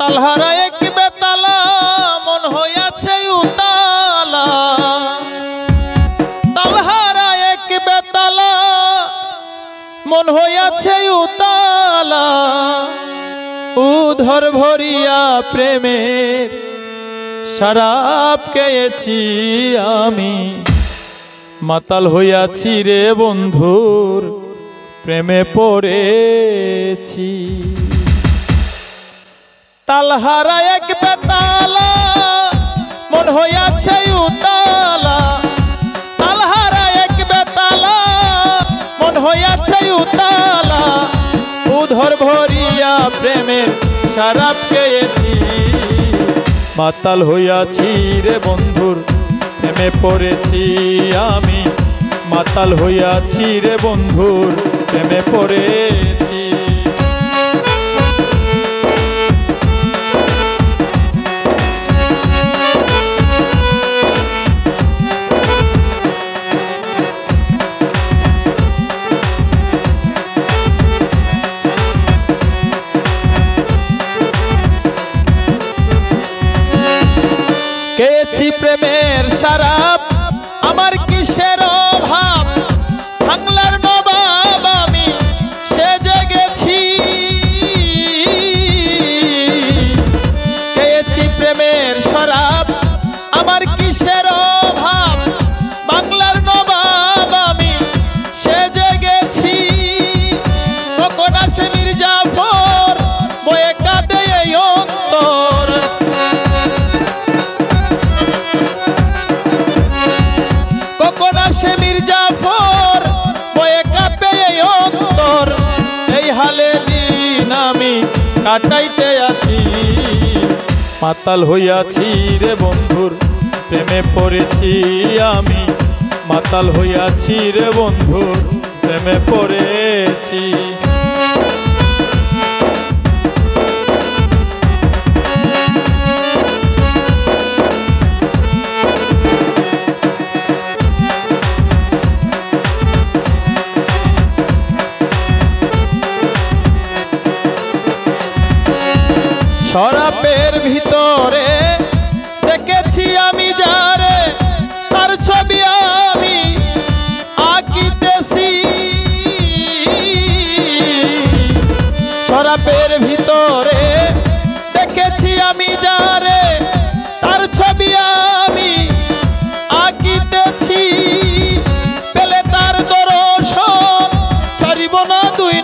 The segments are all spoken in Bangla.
তালহারা এক বেতালা মন হইয়াছে উতালা, তালহারা এক বেতালা মন হইয়াছে উতালা। উধর ভরিয়া প্রেমের শরাব খেয়েছি আমি, মাতাল হইয়াছি রে বন্ধুর প্রেমে পড়েছি। তালহারা এক বেতালা মন হইয়াছে উতালা, তালহারা এক বেতালা মন হইয়াছে উতালা। উধর ভরিয়া প্রেমের শরাব খেয়েছি, মাতাল হইয়াছি রে বন্ধুর প্রেমে পড়েছি আমি, মাতাল হইয়াছি রে বন্ধুর প্রেমে পড়েছি। খেয়েছি প্রেমের শরাব আমার কিসের অভাব, বাংলার নবাব আমি সেজে গেছি। খেয়েছি প্রেমের শরাব আমার কিসের অভাব, বাংলার নবাব আমি সেজে গেছি। কখন আসে মির্জাফর বয়ে কাঁদে এই অন্তর, কখন আসে মির্জাফর বয়ে কাঁপে এই অন্তর। এই হালে দিন আমি কাটাইতে আছি, মাতাল হইয়াছি রে বন্ধুর প্রেমে পড়েছি আমি, মাতাল হইয়াছি রে বন্ধুর প্রেমে পড়েছি। শরাবের ভিতরে দেখেছি আমি যারে, তার ছবি আমি আঁকিতেছি। শরাবের ভিতরে দেখেছি আমি যারে, তার ছবি আমি আঁকিতেছি। পেলে তার দর্শন ছাড়িব না দুই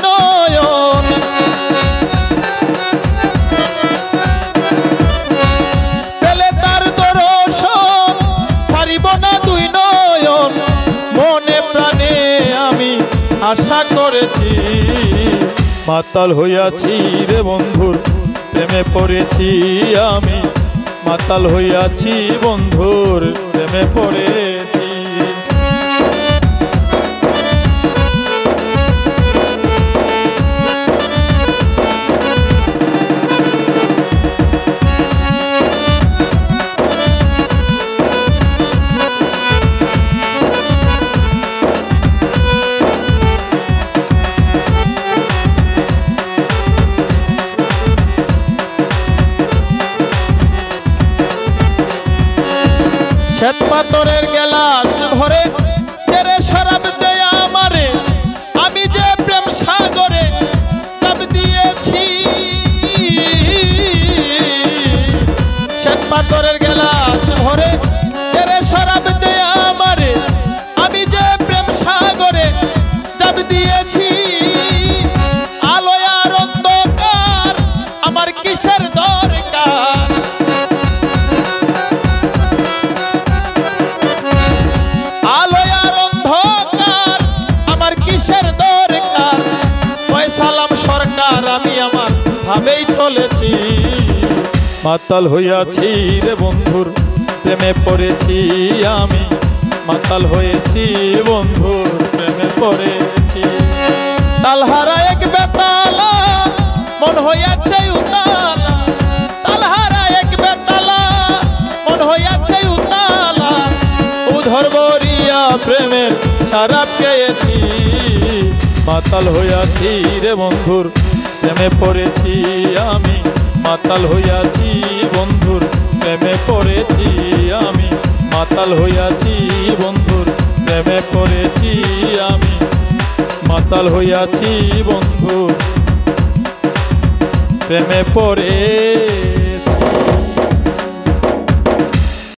নয়ন, মনে প্রাণে আমি আশা করেছি। মাতাল হইয়াছি রে বন্ধুর প্রেমে পড়েছি আমি, মাতাল হইয়াছি বন্ধুর প্রেমে পড়েছি। শ্বেত পাথরের গেলাস ভরে তেরে শরাব দেয়া আমারে, আমি যে প্রেম সাগরে চাপ দিয়েছি। শ্বেত পাথরের গেলাস ভরে তেরে শরাব দেয়া আমারে, আমি যে প্রেম সাগরে চাপ দিয়েছি। আলোয় আর অন্ধকার আমার কিসের দরকার, আলোয় আর অন্ধকার আমার কিসের দরকার। ফয়সালাম সরকার আমি আমার ভাবেই চলেছি, মাতাল হইয়াছি রে বন্ধুর প্রেমে পড়েছি আমি, মাতাল হয়েছি বন্ধুর প্রেমে পড়েছি। তালহারা এক বেতালা মন হইয়াছে উতালা, তালহারা এক বেতালা মন হইয়াছে উতালা। উধর ভরিয়া প্রেমের শরাব খেয়েছি, মাতাল হইয়াছি রে বন্ধুর প্রেমে পড়েছি আমি। মাতাল হইয়াছি বন্ধুর প্রেমে পড়েছি আমি, মাতাল হইয়াছি বন্ধুর প্রেমে পড়েছি আমি, মাতাল হইয়াছি বন্ধুর প্রেমে পড়ে